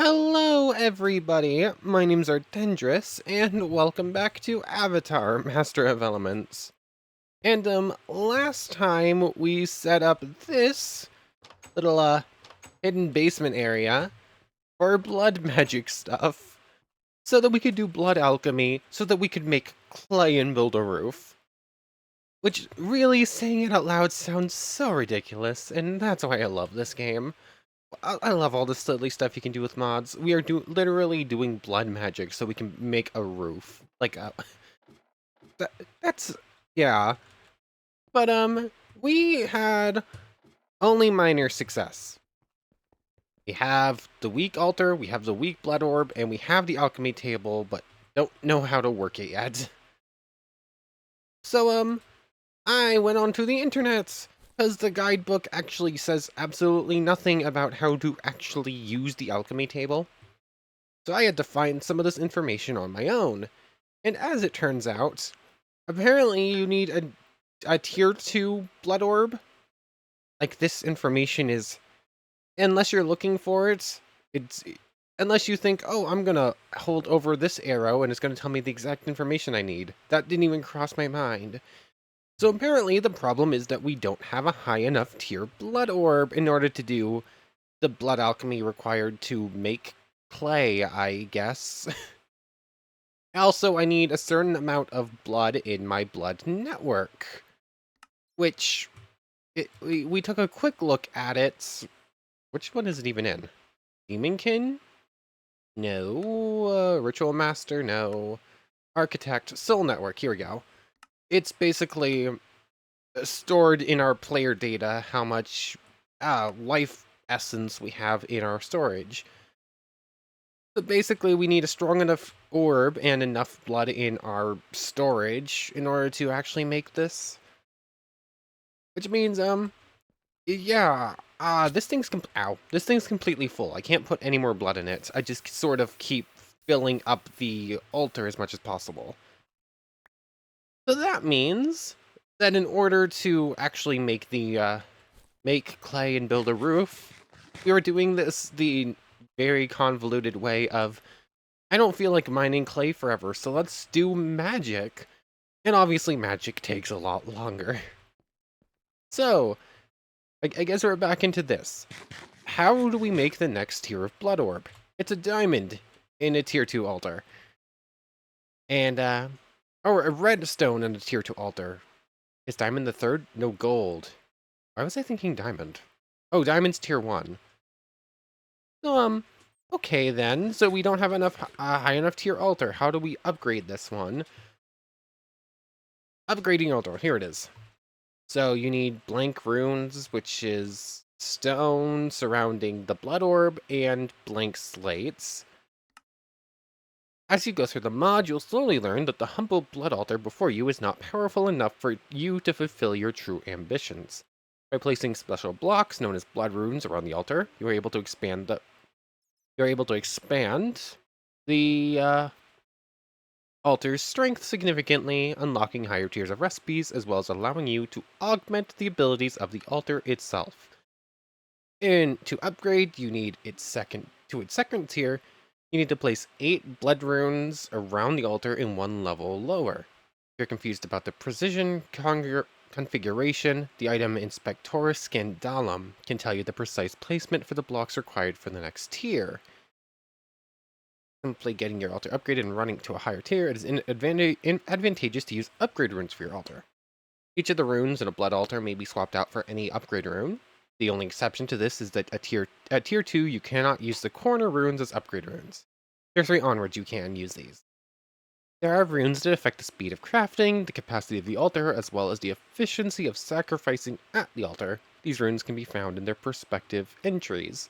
Hello, everybody. My name's Ardendris, and welcome back to Avatar: Master of Elements. And last time we set up this little hidden basement area for blood magic stuff, so that we could do blood alchemy, so that we could make clay and build a roof. Which really, saying it out loud, sounds so ridiculous, and that's why I love this game. I love all the silly stuff you can do with mods. We are literally doing blood magic so we can make a roof. Like, that, that's, yeah. But, we had only minor success. We have the weak altar, we have the weak blood orb, and we have the alchemy table, but don't know how to work it yet. So, I went onto the internet, because the guidebook actually says absolutely nothing about how to actually use the alchemy table. So I had to find some of this information on my own. And as it turns out, apparently you need a tier 2 blood orb. Like, this information is, unless you're looking for it, it's, unless you think, oh, I'm gonna hold over this arrow and it's gonna tell me the exact information I need. That didn't even cross my mind. So apparently the problem is that we don't have a high enough tier blood orb in order to do the blood alchemy required to make clay, I guess. Also, I need a certain amount of blood in my blood network, which we took a quick look at it. Which one is it even in? Demonkin? No. Ritual Master? No. Architect. Soul Network. Here we go. It's basically stored in our player data how much life essence we have in our storage. So basically, we need a strong enough orb and enough blood in our storage in order to actually make this. Which means, yeah, this thing's completely full. I can't put any more blood in it. I just sort of keep filling up the altar as much as possible. So that means that in order to actually make make clay and build a roof, we were doing this the very convoluted way of, I don't feel like mining clay forever, so let's do magic. And obviously magic takes a lot longer. So, I guess we're back into this. How do we make the next tier of blood orb? It's a diamond in a tier 2 altar. And, or a red stone in a tier 2 altar. Is diamond the third? No, gold. Why was I thinking diamond? Oh, diamond's tier 1. So, okay then. So we don't have enough high enough tier altar. How do we upgrade this one? Upgrading altar. Here it is. So you need blank runes, which is stone surrounding the blood orb, and blank slates. As you go through the mod, you'll slowly learn that the humble blood altar before you is not powerful enough for you to fulfill your true ambitions. By placing special blocks known as blood runes around the altar, you are able to expand the altar's strength significantly, unlocking higher tiers of recipes, as well as allowing you to augment the abilities of the altar itself. And to upgrade, you need its second tier. You need to place 8 blood runes around the altar in 1 level lower. If you're confused about the precision configuration, the item Inspectoris Scandalum can tell you the precise placement for the blocks required for the next tier. Simply getting your altar upgraded and running to a higher tier, it is advantageous to use upgrade runes for your altar. Each of the runes in a blood altar may be swapped out for any upgrade rune. The only exception to this is that at tier 2, you cannot use the corner runes as upgrade runes. Tier 3 onwards, you can use these. There are runes that affect the speed of crafting, the capacity of the altar, as well as the efficiency of sacrificing at the altar. These runes can be found in their respective entries.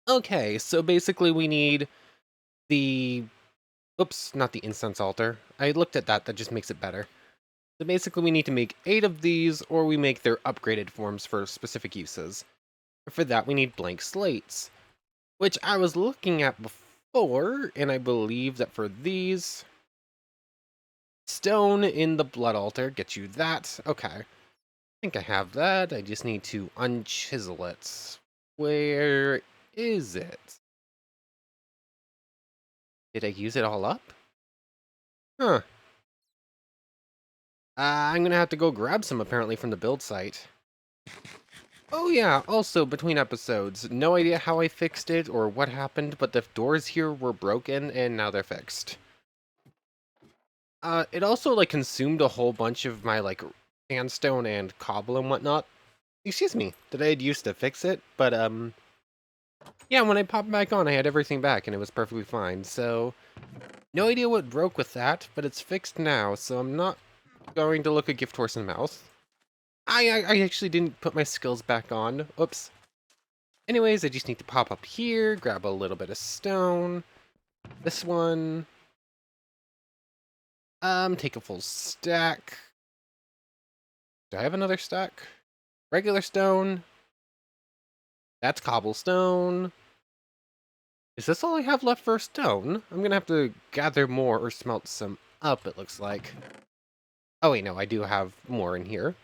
Okay, so basically we need the... Oops, not the incense altar. I looked at that just makes it better. So basically we need to make 8 of these, or we make their upgraded forms for specific uses. For that we need blank slates, which I was looking at before, and I believe that for these, stone in the blood altar gets you that. Okay, I think I have that. I just need to unchisel it. Where is it? Did I use it all up? Huh. I'm gonna have to go grab some apparently from the build site. Oh yeah, also between episodes, no idea how I fixed it or what happened, but the doors here were broken and now they're fixed. It also like consumed a whole bunch of my like sandstone and cobble and whatnot. Excuse me, that I had used to fix it, but yeah, when I popped back on, I had everything back and it was perfectly fine. So no idea what broke with that, but it's fixed now, so I'm not going to look a gift horse in the mouth. I actually didn't put my skills back on. Oops. Anyways, I just need to pop up here, grab a little bit of stone. This one. Take a full stack. Do I have another stack? Regular stone. That's cobblestone. Is this all I have left for stone? I'm gonna have to gather more or smelt some up, it looks like. Oh wait, no, I do have more in here.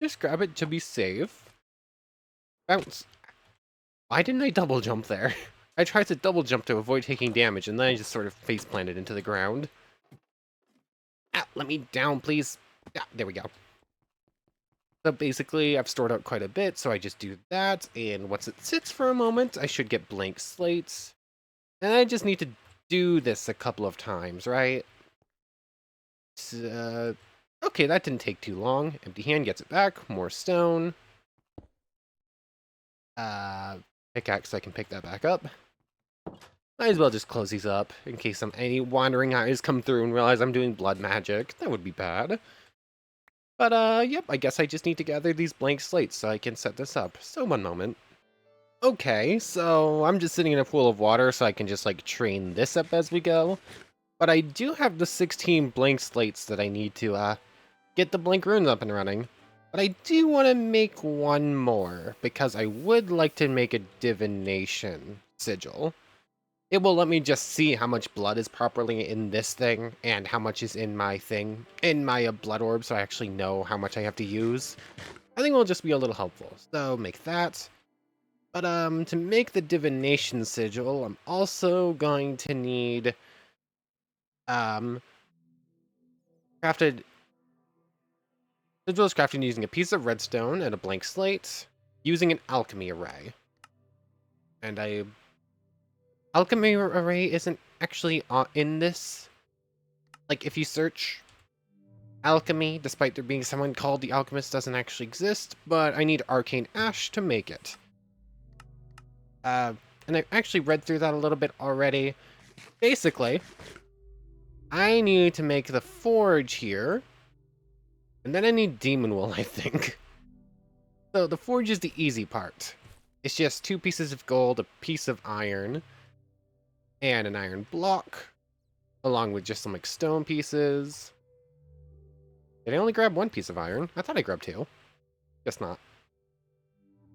Just grab it to be safe. Bounce. Why didn't I double jump there? I tried to double jump to avoid taking damage, and then I just sort of face planted into the ground. Ah, let me down, please. Yeah, there we go. So basically, I've stored out quite a bit, so I just do that, and once it sits for a moment, I should get blank slates. And I just need to do this a couple of times, right? Okay, that didn't take too long. Empty hand gets it back. More stone. Pickaxe, so I can pick that back up. Might as well just close these up, in case any wandering eyes come through and realize I'm doing blood magic. That would be bad. But, yep, I guess I just need to gather these blank slates so I can set this up. So, one moment. Okay, so I'm just sitting in a pool of water so I can just, like, train this up as we go. But I do have the 16 blank slates that I need to, get the blank runes up and running. But I do want to make one more, because I would like to make a divination sigil. It will let me just see how much blood is properly in this thing, and how much is in my thing, in my blood orb, so I actually know how much I have to use. I think it will just be a little helpful, so make that. But, to make the divination sigil, I'm also going to need, crafted... Sigil is crafted using a piece of redstone and a blank slate, using an alchemy array. And alchemy array isn't actually in this. Like, if you search alchemy, despite there being someone called the Alchemist, doesn't actually exist, but I need arcane ash to make it. And I've actually read through that a little bit already. Basically, I need to make the forge here, and then I need demon wool, I think. So the forge is the easy part. It's just 2 pieces of gold, a piece of iron, and an iron block, along with just some like stone pieces. Did I only grab 1 piece of iron? I thought I grabbed 2. Guess not.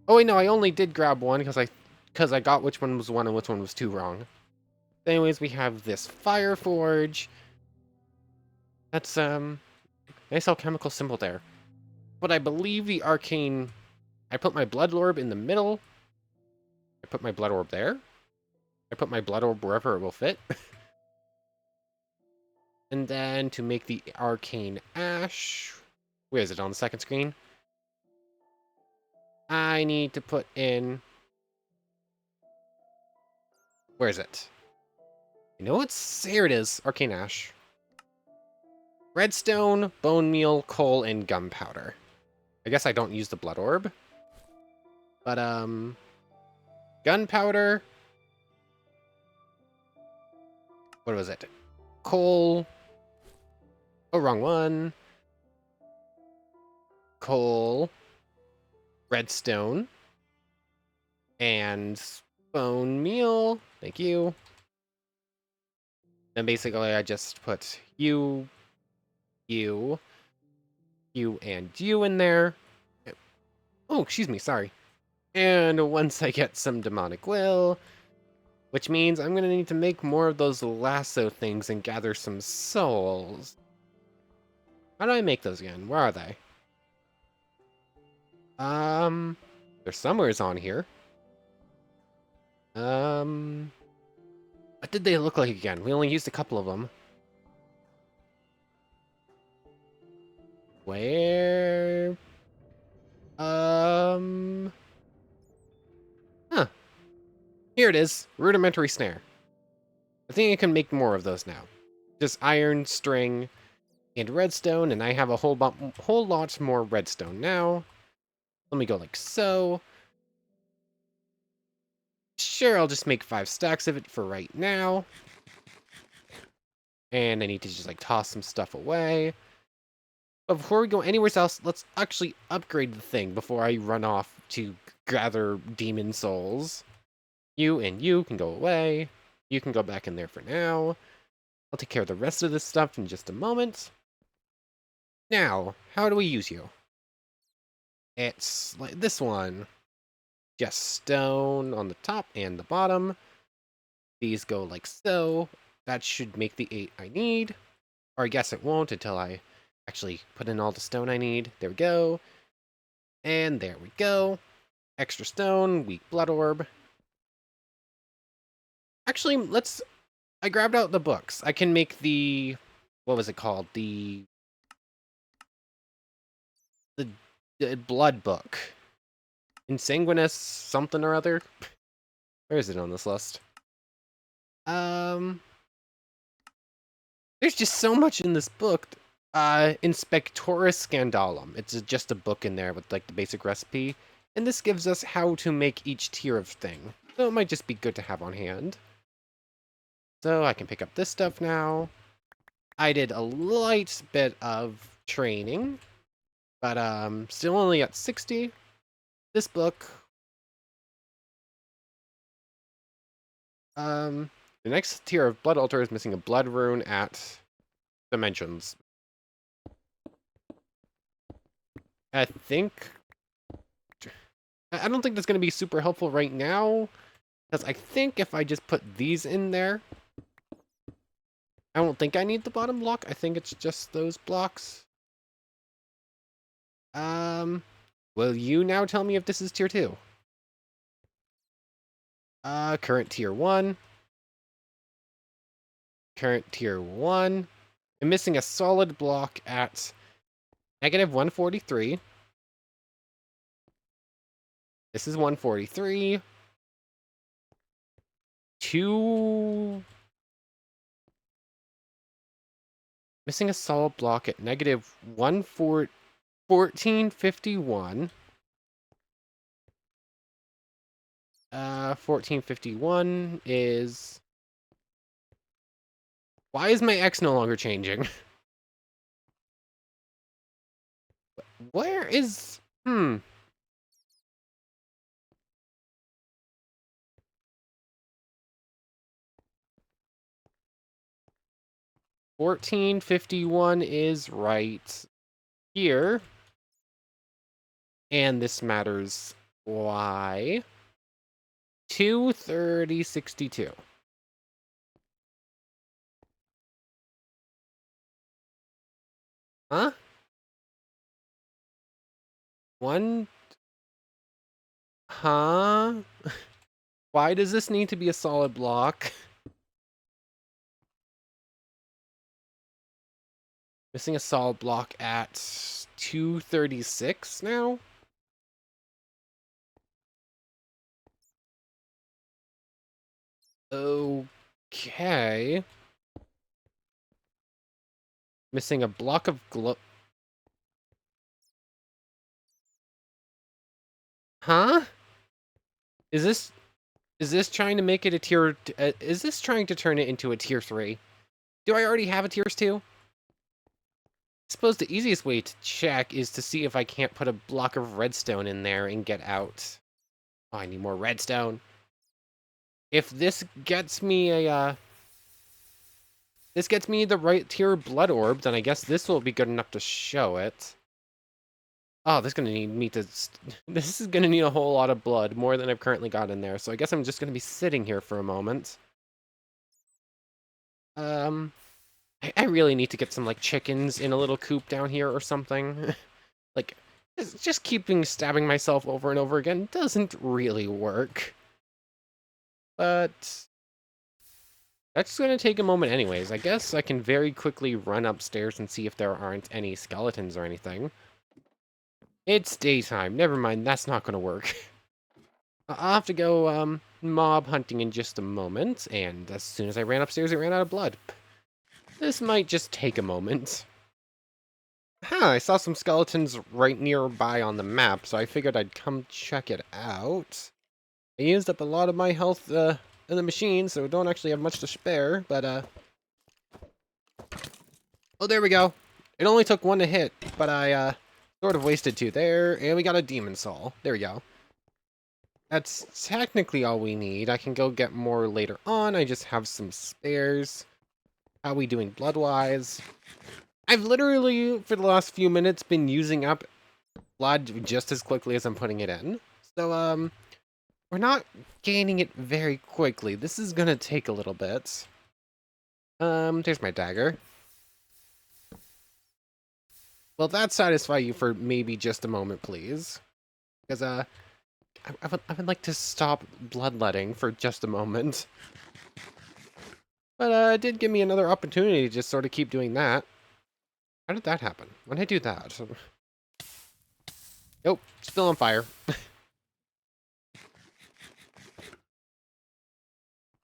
Oh wait, no, I only did grab 1 because I got which one was 1 and which one was 2 wrong. Anyways, we have this fire forge. That's nice alchemical symbol there. But I believe the arcane... I put my blood orb in the middle. I put my blood orb there. I put my blood orb wherever it will fit. And then to make the arcane ash... Where is it, on the second screen? I need to put in... Where is it? You know what's... Here it is, arcane ash. Redstone, bone meal, coal, and gunpowder. I guess I don't use the blood orb. But, gunpowder... What was it? Coal... Oh, wrong one. Coal... Redstone... And... bone meal. Thank you. Then basically I just put you, and you in there. Oh, excuse me, sorry. And once I get some demonic will, which means I'm gonna need to make more of those lasso things and gather some souls. How do I make those again? Where are they? They're somewheres on here. Um, what did they look like again? We only used a couple of them. Where? Um, huh. Here it is. Rudimentary snare. I think I can make more of those now. Just iron, string, and redstone, and I have a whole lot more redstone now. Let me go like so. Sure, I'll just make 5 stacks of it for right now. And I need to just like toss some stuff away. But before we go anywhere else, let's actually upgrade the thing before I run off to gather demon souls. You and you can go away. You can go back in there for now. I'll take care of the rest of this stuff in just a moment. Now, how do we use you? It's like this one. Just stone on the top and the bottom. These go like so. That should make the 8 I need. Or I guess it won't until I actually put in all the stone I need. There we go. And there we go. Extra stone, weak blood orb. Actually, I grabbed out the books. I can make the... What was it called? The, the blood book. Insanguinous something or other. Where is it on this list? There's just so much in this book. Inspectoris Scandalum. It's just a book in there with like the basic recipe. And this gives us how to make each tier of thing. So it might just be good to have on hand. So I can pick up this stuff now. I did a light bit of training, but still only at 60. This book. The next tier of Blood Altar is missing a blood rune at Dimensions. I think... I don't think that's going to be super helpful right now, because I think if I just put these in there, I don't think I need the bottom block. I think it's just those blocks. Will you now tell me if this is tier 2? Current tier 1. Current tier 1. I'm missing a solid block at negative 143. This is 143. 2... Missing a solid block at negative 1451. 1451 is... Why is my X no longer changing? Where is... 1451 is right here. And this matters. Why? 23062. Huh? One... Huh? Why does this need to be a solid block? Missing a solid block at 236 now? Okay. Missing a block of glow... Huh? Is this trying to make it a tier... is this trying to turn it into a tier 3? Do I already have a tier 2? I suppose the easiest way to check is to see if I can't put a block of redstone in there and get out. Oh, I need more redstone. If this gets me a, this gets me the right tier blood orb, then I guess this will be good enough to show it. Oh, this is gonna need me to... This is gonna need a whole lot of blood, more than I've currently got in there, so I guess I'm just gonna be sitting here for a moment. I really need to get some, like, chickens in a little coop down here or something. Like, just keeping stabbing myself over and over again doesn't really work. But that's going to take a moment anyways. I guess I can very quickly run upstairs and see if there aren't any skeletons or anything. It's daytime. Never mind, that's not going to work. I'll have to go mob hunting in just a moment, and as soon as I ran upstairs, it ran out of blood. This might just take a moment. I saw some skeletons right nearby on the map, so I figured I'd come check it out. I used up a lot of my health in the machine, so I don't actually have much to spare, but oh, there we go. It only took one to hit, but I sort of wasted two there, and we got a demon soul. There we go. That's technically all we need. I can go get more later on. I just have some spares. How we doing blood-wise? I've literally, for the last few minutes, been using up blood just as quickly as I'm putting it in. So, we're not gaining it very quickly. This is gonna take a little bit. There's my dagger. Will that satisfy you for maybe just a moment, please? Because, I would like to stop bloodletting for just a moment. But, it did give me another opportunity to just sort of keep doing that. How did that happen? When did I do that? Nope, still on fire.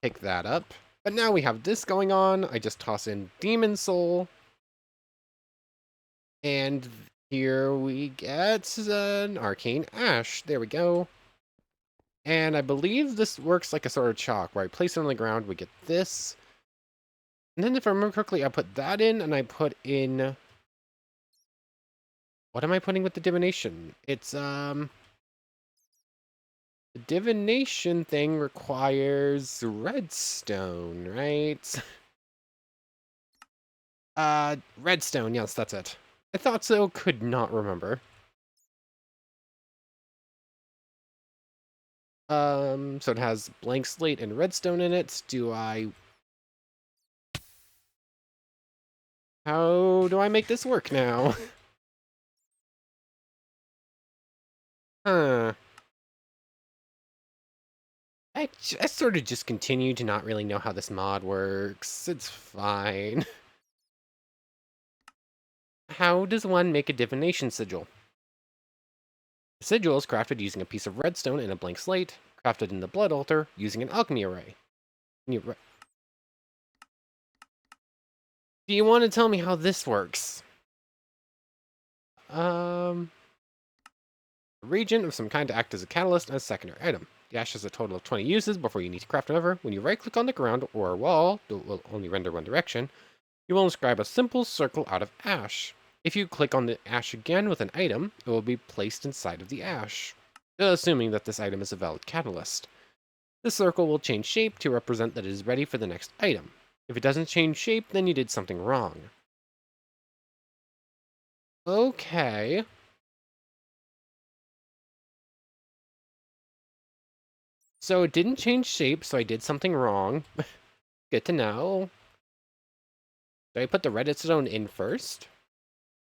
Pick that up. But now we have this going on. I just toss in Demon Soul. And here we get an Arcane Ash. There we go. And I believe this works like a sort of chalk, where I place it on the ground, we get this. And then if I remember correctly, I put that in, and I put in... What am I putting with the divination? It's, the divination thing requires redstone, right? Redstone, yes, that's it. I thought so, could not remember. So it has blank slate and redstone in it. How do I make this work now? Huh. I sort of just continue to not really know how this mod works. It's fine. How does one make a divination sigil? The sigil is crafted using a piece of redstone and a blank slate, crafted in the blood altar using an alchemy array. Do you want to tell me how this works? A reagent of some kind to act as a catalyst and a secondary item. The ash has a total of 20 uses before you need to craft another. When you right-click on the ground or a wall, it will only render one direction, you will inscribe a simple circle out of ash. If you click on the ash again with an item, it will be placed inside of the ash, assuming that this item is a valid catalyst. This circle will change shape to represent that it is ready for the next item. If it doesn't change shape, then you did something wrong. Okay. So it didn't change shape, so I did something wrong. Good to know. Do I put the redstone in first?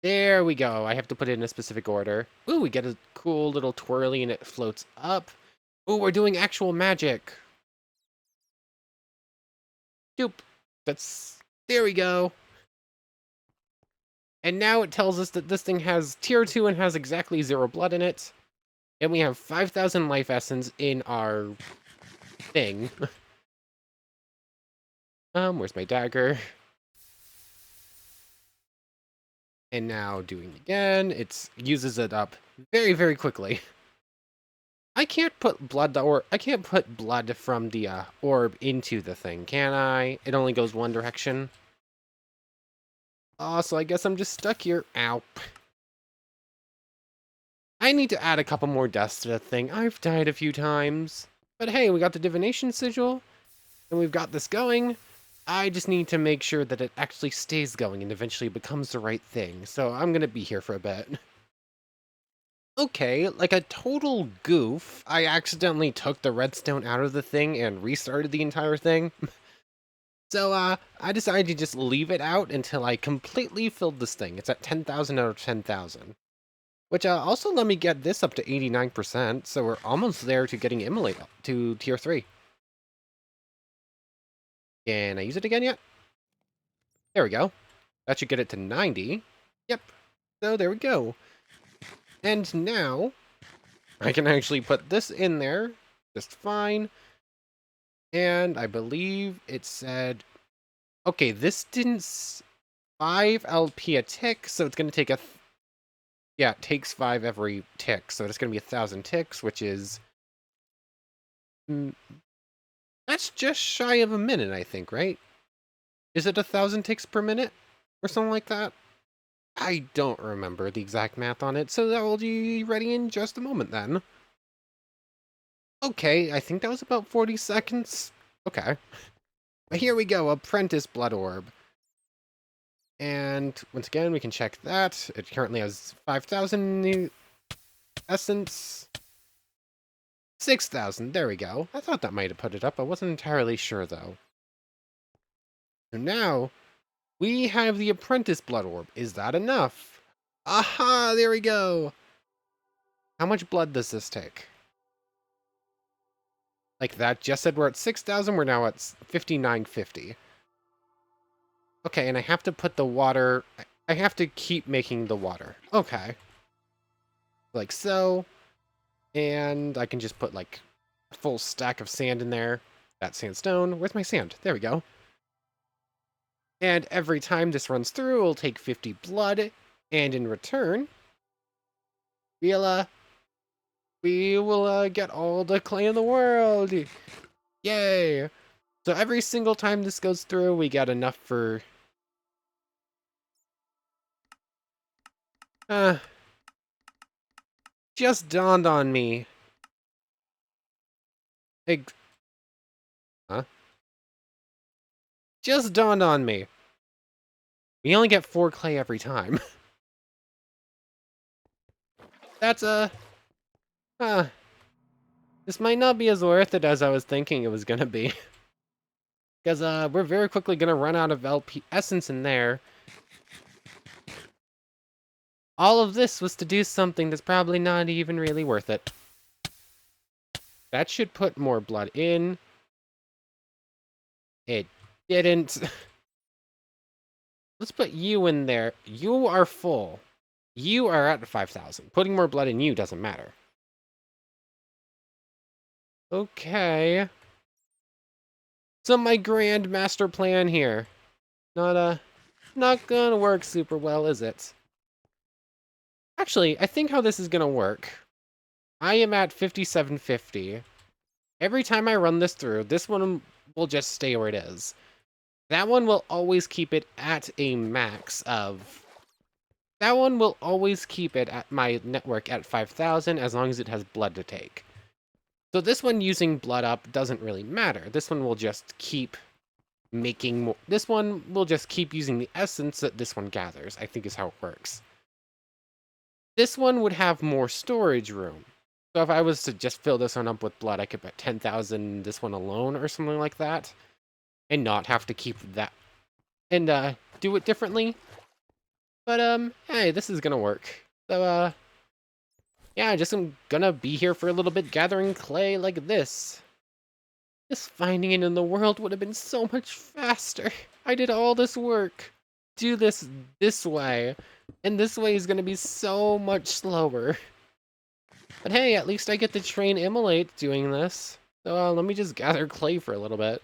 There we go. I have to put it in a specific order. Ooh, we get a cool little twirly and it floats up. Ooh, we're doing actual magic. Doop. There we go. And now it tells us that this thing has tier 2 and has exactly 0 blood in it. And we have 5,000 life essence in our thing. Where's my dagger? And now doing it again, it uses it up very, very quickly. I can't put blood from the orb into the thing, can I? It only goes one direction. Oh, so I guess I'm just stuck here. Ow. I need to add a couple more deaths to the thing. I've died a few times. But hey, we got the divination sigil, and we've got this going. I just need to make sure that it actually stays going and eventually becomes the right thing. So I'm gonna be here for a bit. Okay, like a total goof, I accidentally took the redstone out of the thing and restarted the entire thing. So, I decided to just leave it out until I completely filled this thing. It's at 10,000 out of 10,000. Which, also let me get this up to 89%, so we're almost there to getting Immolate to tier 3. Can I use it again yet? There we go. That should get it to 90. Yep. So there we go. And now I can actually put this in there just fine. And I believe it said, okay, this didn't 5 LP a tick, so it's going to take yeah, it takes 5 every tick, so it's going to be 1,000 ticks, which is that's just shy of a minute, I think, right? Is it 1,000 ticks per minute or something like that? I don't remember the exact math on it, so that will be ready in just a moment then. Okay, I think that was about 40 seconds. Okay. But here we go, Apprentice Blood Orb. And once again, we can check that. It currently has 5,000 new essence. 6,000, there we go. I thought that might have put it up. I wasn't entirely sure, though. So now, we have the Apprentice Blood Orb. Is that enough? Aha, there we go. How much blood does this take? Like that just said we're at 6,000, we're now at 5,950. Okay, and I have to put the water... I have to keep making the water. Okay. Like so. And I can just put, like, a full stack of sand in there. That's sandstone. Where's my sand? There we go. And every time this runs through, it'll take 50 blood. And in return, we will get all the clay in the world. Yay! So every single time this goes through, we get enough for... just dawned on me. Huh? Just dawned on me. We only get 4 clay every time. That's this might not be as worth it as I was thinking it was gonna be. Because, we're very quickly gonna run out of LP essence in there. All of this was to do something that's probably not even really worth it. That should put more blood in. It didn't. Let's put you in there. You are full. You are at 5,000. Putting more blood in you doesn't matter. Okay. So my grand master plan here. Not gonna work super well, is it? Actually, I think how this is gonna work. I am at 5,750. Every time I run this through, this one will just stay where it is. That one will always keep it at a max of... That one will always keep it at my network at 5,000 as long as it has blood to take. So this one using blood up doesn't really matter. This one will just keep making more... This one will just keep using the essence that this one gathers, I think is how it works. This one would have more storage room. So if I was to just fill this one up with blood, I could put 10,000 this one alone or something like that. And not have to keep that... And, do it differently. But, hey, this is gonna work. So, yeah, I'm gonna be here for a little bit gathering clay like this. Just finding it in the world would have been so much faster. I did all this work. Do this way. And this way is gonna be so much slower. But hey, at least I get to train Immolate doing this. So, let me just gather clay for a little bit.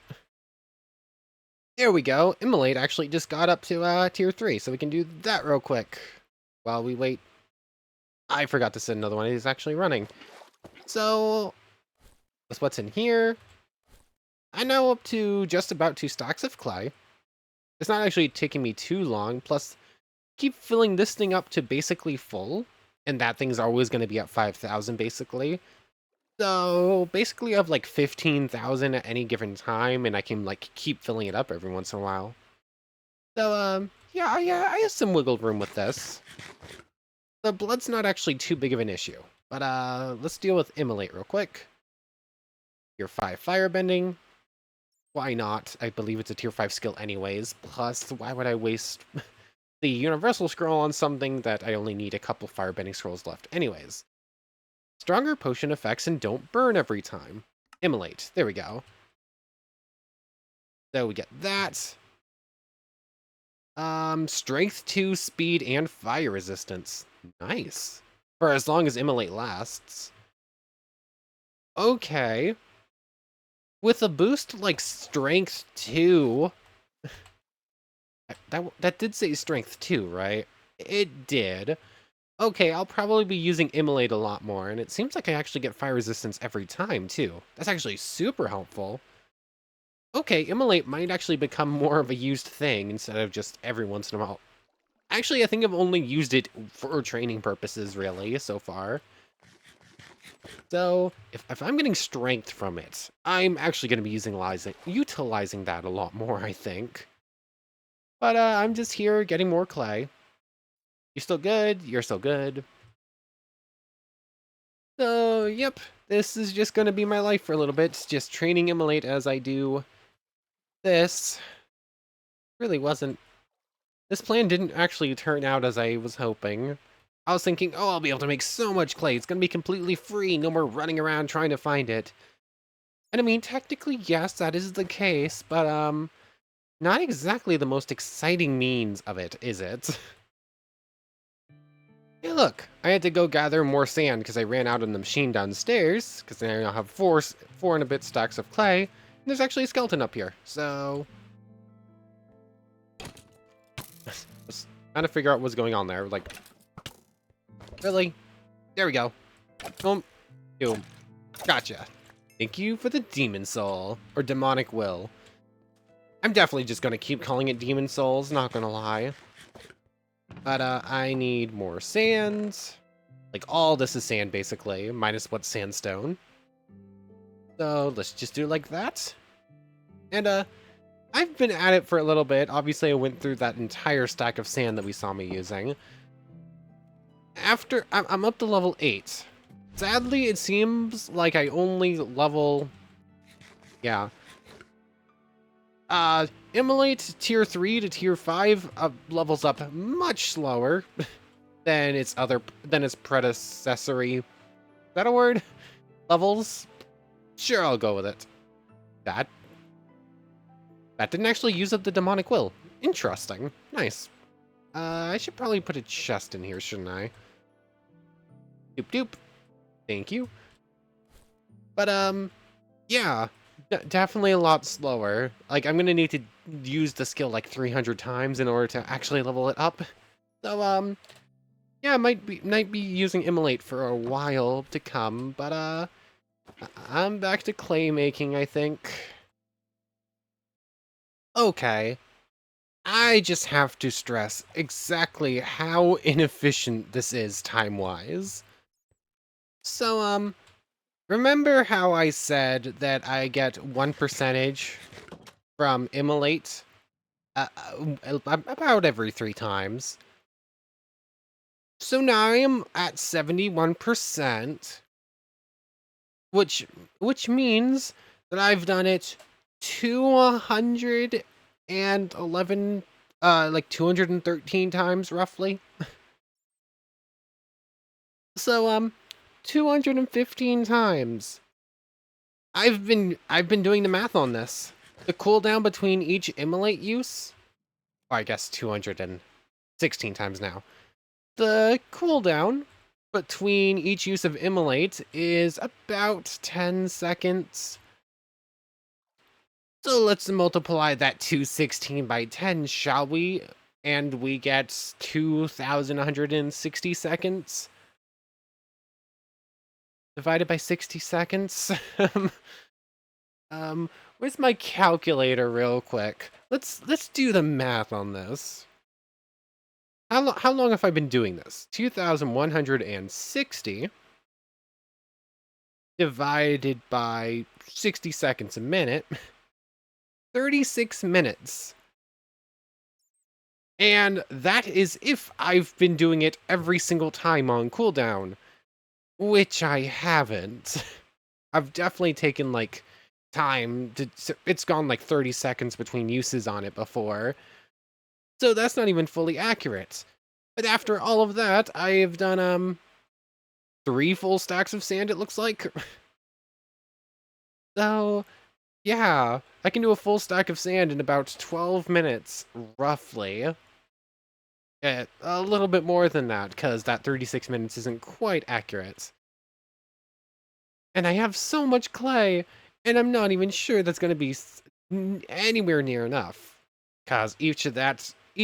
There we go. Immolate actually just got up to tier 3, so we can do that real quick. While we wait. I forgot to set another one. He's actually running. So, that's what's in here. I'm now up to just about 2 stacks of clay. It's not actually taking me too long. Plus, keep filling this thing up to basically full. And that thing's always going to be at 5,000 basically. So, basically I have like 15,000 at any given time. And I can like keep filling it up every once in a while. So, yeah, I have some wiggle room with this. The blood's not actually too big of an issue. But, let's deal with Immolate real quick. Tier 5 Firebending. Why not? I believe it's a tier 5 skill anyways. Plus, why would I waste the Universal Scroll on something that I only need a couple Firebending Scrolls left anyways? Stronger potion effects and don't burn every time. Immolate. There we go. So we get that. Strength 2, speed, and fire resistance. Nice. For as long as Immolate lasts. Okay. With a boost like strength 2, that did say strength 2, right? It did. Okay, I'll probably be using Immolate a lot more, and it seems like I actually get fire resistance every time, too. That's actually super helpful. Okay, Immolate might actually become more of a used thing instead of just every once in a while. Actually, I think I've only used it for training purposes, really, so far. So, if I'm getting strength from it, I'm actually going to be utilizing that a lot more, I think. But I'm just here getting more clay. You're still good, you're still good. So, yep, this is just going to be my life for a little bit, just training Immolate as I do this. Really wasn't... This plan didn't actually turn out as I was hoping. I was thinking, oh, I'll be able to make so much clay, it's going to be completely free, no more running around trying to find it. And I mean, technically, yes, that is the case, but, not exactly the most exciting means of it, is it? Hey, look, I had to go gather more sand because I ran out on the machine downstairs, because I now have four and a bit stacks of clay, and there's actually a skeleton up here, so... Just trying to figure out what's going on there, like... Really? There we go. Boom. Boom. Gotcha. Thank you for the demon soul, or demonic will. I'm definitely just gonna keep calling it demon souls, not gonna lie. But, I need more sand. Like, all this is sand, basically, minus what's sandstone. So, let's just do it like that. And, I've been at it for a little bit. Obviously, I went through that entire stack of sand that we saw me using. I'm up to level 8. Sadly, it seems like I only level... Yeah. Immolate tier 3 to tier 5 levels up much slower than its predecessory. Is that a word? Levels? Sure, I'll go with it. That didn't actually use up the demonic will. Interesting. Nice. I should probably put a chest in here, shouldn't I? Doop doop. Thank you. But, yeah. Definitely a lot slower. Like, I'm gonna need to use the skill like 300 times in order to actually level it up. So, yeah, I might be using Immolate for a while to come, but, I'm back to clay making, I think. Okay. I just have to stress exactly how inefficient this is time-wise. So, remember how I said that I get 1% from Immolate about every 3 times? So now I am at 71%, which means that I've done it 211, like 213 times roughly. So 215 times. I've been doing the math on this. The cooldown between each Immolate use, or I guess 216 times now. The cooldown between each use of Immolate is about 10 seconds. So let's multiply that 216 by 10, shall we? And we get 2,160 seconds. Divided by 60 seconds. Where's my calculator real quick? Let's do the math on this. How long have I been doing this? 2,160 divided by 60 seconds a minute. 36 minutes. And that is if I've been doing it every single time on cooldown, which I haven't. I've definitely taken like time to, it's gone like 30 seconds between uses on it before. So that's not even fully accurate. But after all of that, I have done 3 full stacks of sand, it looks like. So Yeah, I can do a full stack of sand in about 12 minutes, roughly. A little bit more than that, because that 36 minutes isn't quite accurate. And I have so much clay, and I'm not even sure that's going to be anywhere near enough. Because each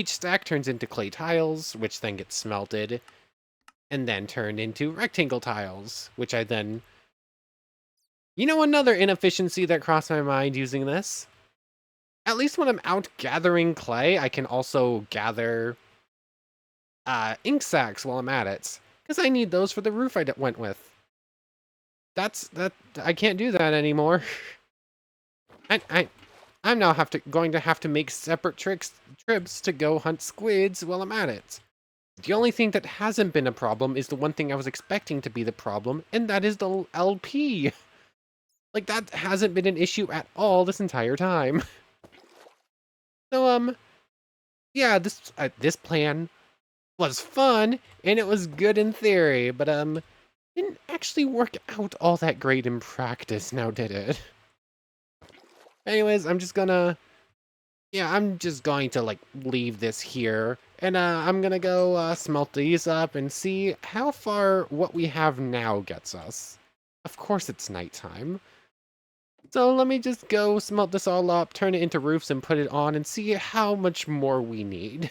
stack turns into clay tiles, which then get smelted, and then turned into rectangle tiles, which I then... You know another inefficiency that crossed my mind using this? At least when I'm out gathering clay, I can also gather ink sacs while I'm at it. Because I need those for the roof I went with. I can't do that anymore. I, I, I'm now going to have to make separate trips to go hunt squids while I'm at it. The only thing that hasn't been a problem is the one thing I was expecting to be the problem, and that is the LP. Like, that hasn't been an issue at all this entire time. So, yeah, this plan was fun, and it was good in theory, but, didn't actually work out all that great in practice, now did it? Anyways, I'm just going to, like, leave this here, and, I'm gonna go, smelt these up and see how far what we have now gets us. Of course it's nighttime. So let me just go smelt this all up, turn it into roofs, and put it on, and see how much more we need.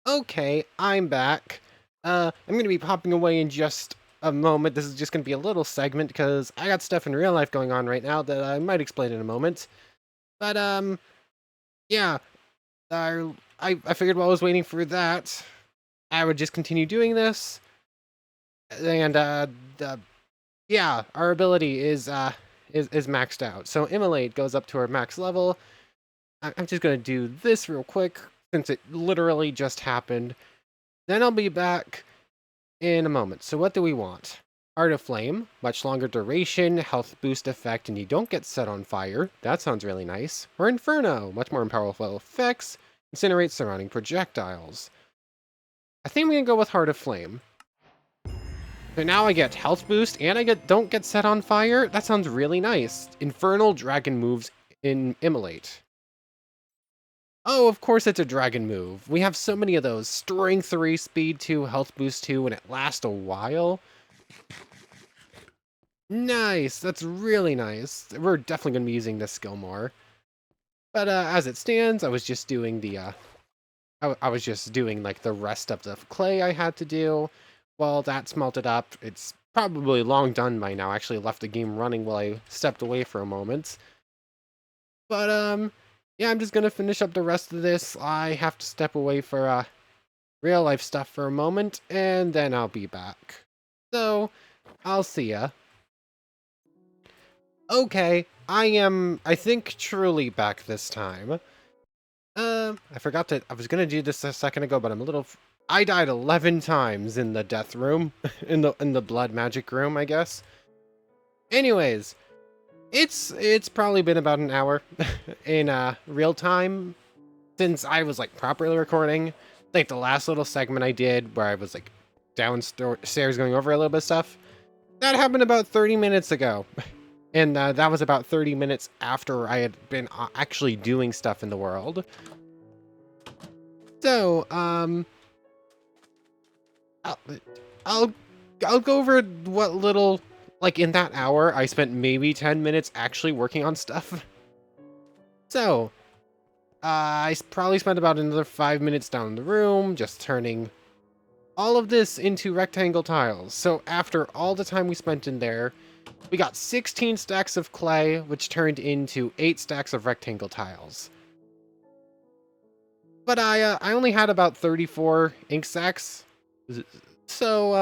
Okay, I'm back. I'm gonna be popping away in just a moment. This is just gonna be a little segment, because I got stuff in real life going on right now that I might explain in a moment. But, yeah, I figured while I was waiting for that, I would just continue doing this, and, yeah, our ability is maxed out. So Immolate goes up to our max level. I'm just gonna do this real quick, since it literally just happened. Then I'll be back in a moment. So what do we want? Art of Flame, much longer duration, health boost effect, and you don't get set on fire. That sounds really nice. Or Inferno, much more powerful effects, incinerate surrounding projectiles. I think we can go with Heart of Flame. So now I get health boost and I don't get set on fire. That sounds really nice. Infernal dragon moves in Immolate. Oh, of course it's a dragon move. We have so many of those. Strength 3, Speed 2, Health Boost 2, and it lasts a while. Nice! That's really nice. We're definitely going to be using this skill more. But as it stands, I was just doing I was just doing like the rest of the clay I had to do. While that's melted up, it's probably long done by now. I actually left the game running while I stepped away for a moment. But yeah, I'm just gonna finish up the rest of this. I have to step away for real life stuff for a moment, and then I'll be back. So, I'll see ya. Okay, I think, truly back this time. I forgot I was gonna do this a second ago, but I died 11 times in the death room, in the blood magic room, I guess. Anyways, it's probably been about an hour in real time since I was like properly recording. Like the last little segment I did where I was like downstairs going over a little bit of stuff. That happened about 30 minutes ago. And that was about 30 minutes after I had been actually doing stuff in the world. So, I'll, I'll, I'll go over what little, like in that hour, I spent maybe 10 minutes actually working on stuff. So, I probably spent about another 5 minutes down in the room, just turning all of this into rectangle tiles. So after all the time we spent in there, we got 16 stacks of clay, which turned into 8 stacks of rectangle tiles. But I only had about 34 ink sacs. So,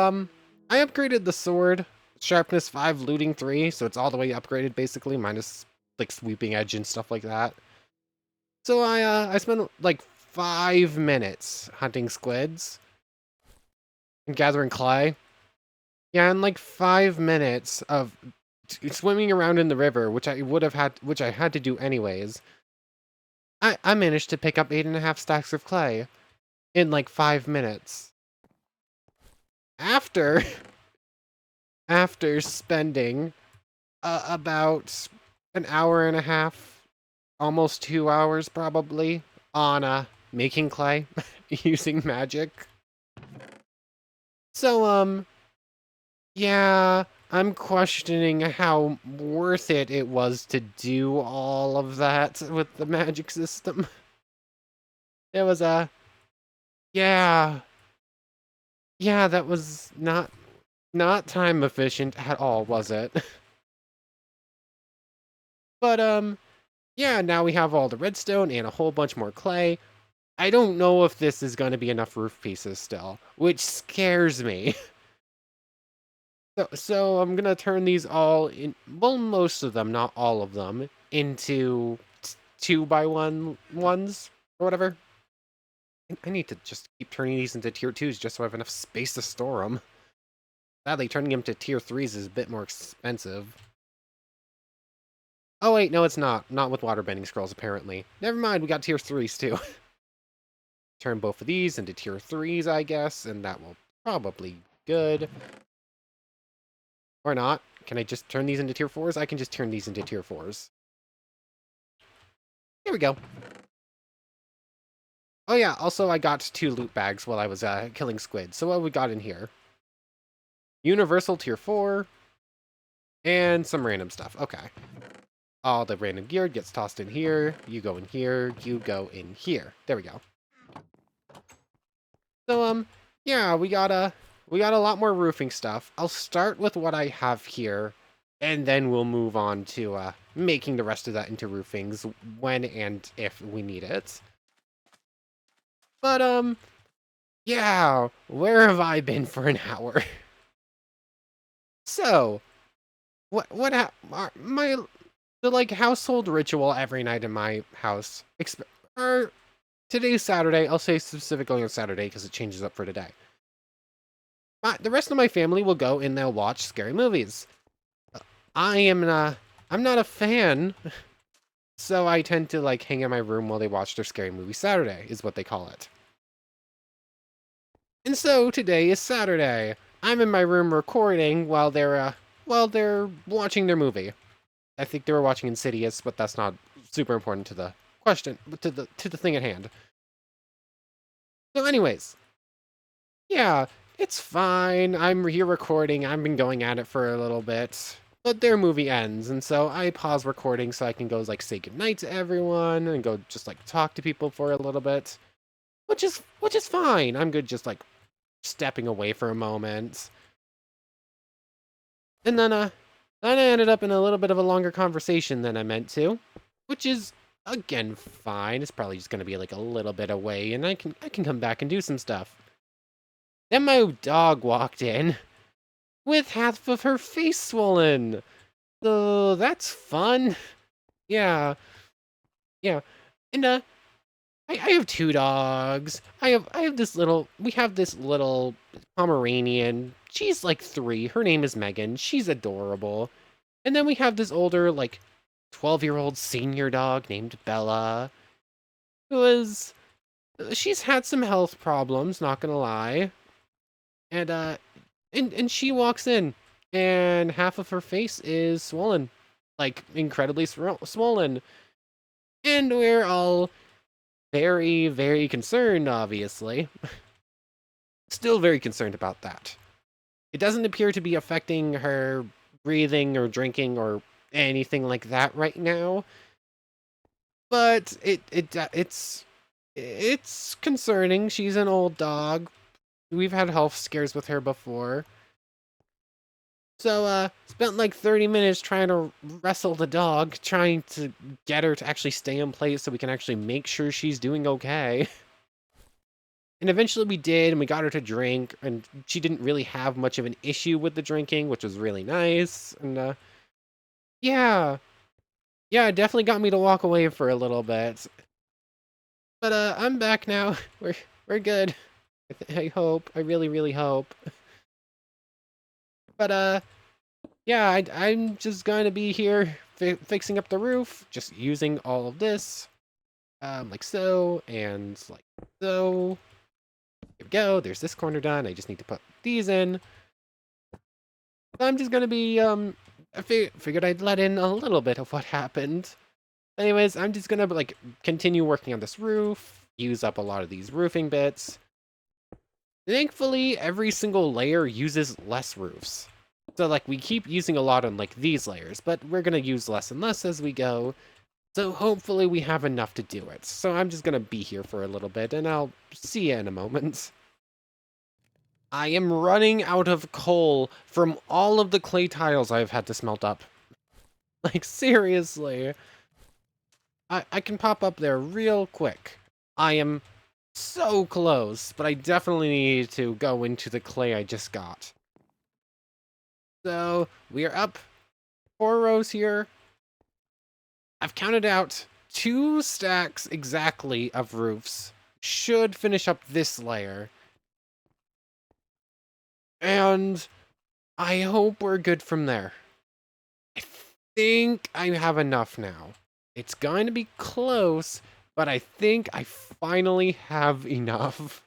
I upgraded the sword, sharpness 5, looting 3, so it's all the way upgraded basically, minus like sweeping edge and stuff like that. So I spent like 5 minutes hunting squids and gathering clay. Yeah, and like 5 minutes of swimming around in the river, which I had to do anyways. I managed to pick up 8.5 stacks of clay in like 5 minutes. After after spending about an hour and a half, almost 2 hours probably, on making clay using magic. So, yeah, I'm questioning how worth it was to do all of that with the magic system. It was yeah, yeah, that was not time efficient at all, was it? But yeah, now we have all the redstone and a whole bunch more clay. I don't know if this is going to be enough roof pieces still, which scares me. So I'm gonna turn these all in, well, most of them, not all of them, into 2x1 ones or whatever. I need to just keep turning these into tier 2s just so I have enough space to store them. Sadly, turning them to tier 3s is a bit more expensive. Oh wait, no it's not. Not with waterbending scrolls, apparently. Never mind, we got tier 3s too. Turn both of these into tier 3s, I guess, and that will probably be good. Or not. Can I just turn these into tier 4s? I can just turn these into tier 4s. Here we go. Oh yeah, also I got 2 loot bags while I was killing squid. So what we got in here? Universal tier 4, and some random stuff. Okay. All the random gear gets tossed in here. You go in here. You go in here. There we go. So, yeah, we got a lot more roofing stuff. I'll start with what I have here, and then we'll move on to, making the rest of that into roofings when and if we need it. But, yeah, where have I been for an hour? So, my the like household ritual every night in my house. Or today's Saturday. I'll say specifically on Saturday because it changes up for today. The rest of my family will go and they'll watch scary movies. I am I'm not a fan, so I tend to like hang in my room while they watch their scary movie. Saturday is what they call it. And so today is Saturday. I'm in my room recording while they're watching their movie. I think they were watching Insidious, but that's not super important to the question, to the thing at hand. So, anyways, yeah, it's fine. I'm here recording. I've been going at it for a little bit, but their movie ends, and so I pause recording so I can go like say goodnight to everyone and go just like talk to people for a little bit, which is fine. I'm good just like stepping away for a moment, and then I ended up in a little bit of a longer conversation than I meant to, which is again fine. It's probably just gonna be like a little bit away, and I can come back and do some stuff. Then my dog walked in with half of her face swollen. So that's fun. Yeah, yeah. And I have 2 dogs. I have this little we have this little Pomeranian. She's like 3. Her name is Megan. She's adorable. And then we have this older, like 12-year-old senior dog named Bella, who is she's had some health problems, not gonna lie. And and she walks in and half of her face is swollen, like incredibly swollen. And we're all very, very concerned, obviously. Still very concerned about that. It doesn't appear to be affecting her breathing or drinking or anything like that right now, but it's concerning. She's an old dog. We've had health scares with her before. So, spent like 30 minutes trying to wrestle the dog, trying to get her to actually stay in place so we can actually make sure she's doing okay. And eventually we did, and we got her to drink, and she didn't really have much of an issue with the drinking, which was really nice. And, yeah. Yeah, it definitely got me to walk away for a little bit. But, I'm back now. We're good. I hope. I really, really hope. But, yeah, I'm just going to be here fixing up the roof, just using all of this, like so, and like so. Here we go. There's this corner done. I just need to put these in. I'm just going to be I figured I'd let in a little bit of what happened. Anyways, I'm just gonna, like, continue working on this roof, use up a lot of these roofing bits. Thankfully, every single layer uses less roofs. So, like, we keep using a lot on, like, these layers, but we're gonna use less and less as we go. So hopefully we have enough to do it. So I'm just gonna be here for a little bit, and I'll see you in a moment. I am running out of coal from all of the clay tiles I've had to smelt up. Like, seriously. I can pop up there real quick. I am so close, but I definitely need to go into the clay I just got. So, we are up 4 rows here. I've counted out 2 stacks exactly of roofs. Should finish up this layer. And I hope we're good from there. I think I have enough now. It's going to be close, but I think I finally have enough.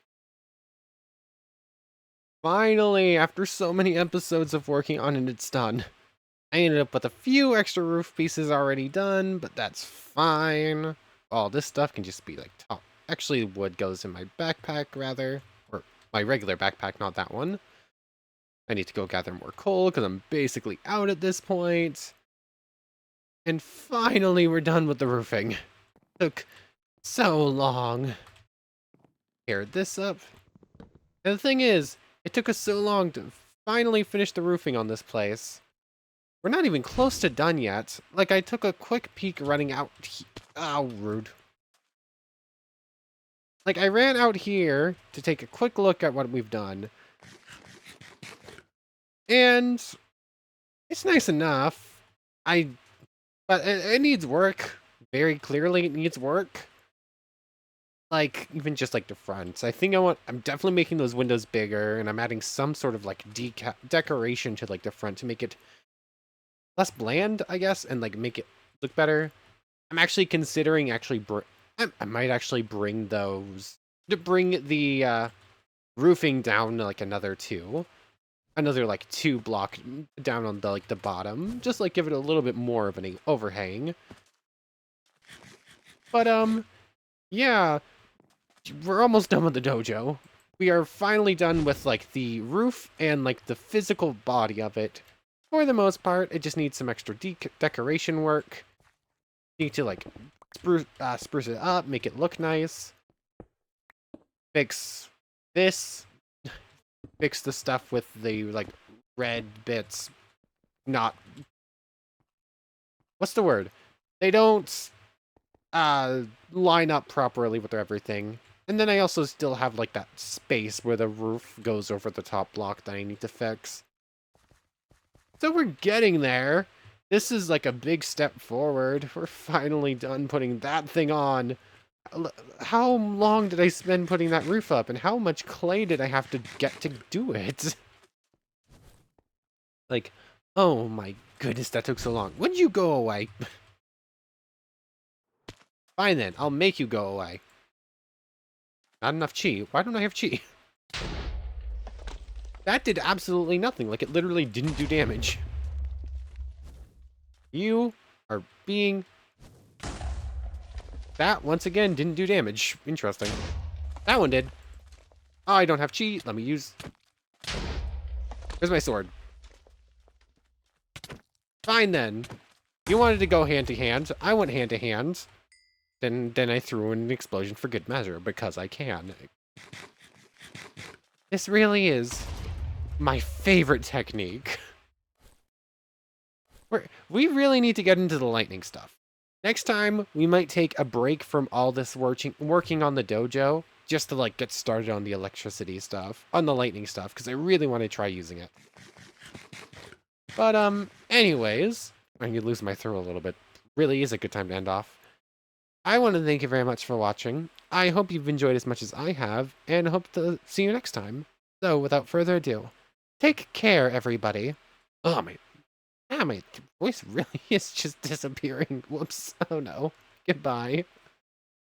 Finally, after so many episodes of working on it, it's done. I ended up with a few extra roof pieces already done, but that's fine. All this stuff can just be like top. Actually, wood goes in my backpack, rather. Or my regular backpack, not that one. I need to go gather more coal, because I'm basically out at this point. And finally, we're done with the roofing. Took so long. Paired this up. And the thing is, it took us so long to finally finish the roofing on this place. We're not even close to done yet. Like, I took a quick peek running out. Oh, rude. Like, I ran out here to take a quick look at what we've done. And it's nice enough. But it needs work. Very clearly, it needs work. Like, even just like the fronts. I'm definitely making those windows bigger, and I'm adding some sort of like decoration to like the front to make it less bland, I guess, and like make it look better. I'm actually considering I might actually bring the roofing down like another like 2 block down on the bottom, just like give it a little bit more of an overhang. But yeah, we're almost done with the dojo. We are finally done with like the roof and like the physical body of it. For the most part, it just needs some extra decoration work. Need to like spruce it up, make it look nice. Fix this. Fix the stuff with the like red bits. Not. What's the word? They don't line up properly with everything. And then I also still have like that space where the roof goes over the top block that I need to fix. So we're getting there. This is like a big step forward. We're finally done putting that thing on. How long did I spend putting that roof up, and how much clay did I have to get to do it? Like, oh my goodness, that took so long. Would you go away? Fine then, I'll make you go away. Not enough chi. Why don't I have chi? That did absolutely nothing. Like, it literally didn't do damage. You are being... That, once again, didn't do damage. Interesting. That one did. Oh, I don't have chi. Let me use... Where's my sword? Fine, then. You wanted to go hand-to-hand. I went hand-to-hand. Then I threw in an explosion for good measure, because I can. This really is my favorite technique. We really need to get into the lightning stuff. Next time, we might take a break from all this working on the dojo, just to like get started on the electricity stuff, on the lightning stuff, because I really want to try using it. But anyways, I'm gonna lose my throat a little bit. Really is a good time to end off. I want to thank you very much for watching. I hope you've enjoyed as much as I have, and hope to see you next time. So, without further ado, take care, everybody. Oh, my voice really is just disappearing. Whoops. Oh no. Goodbye.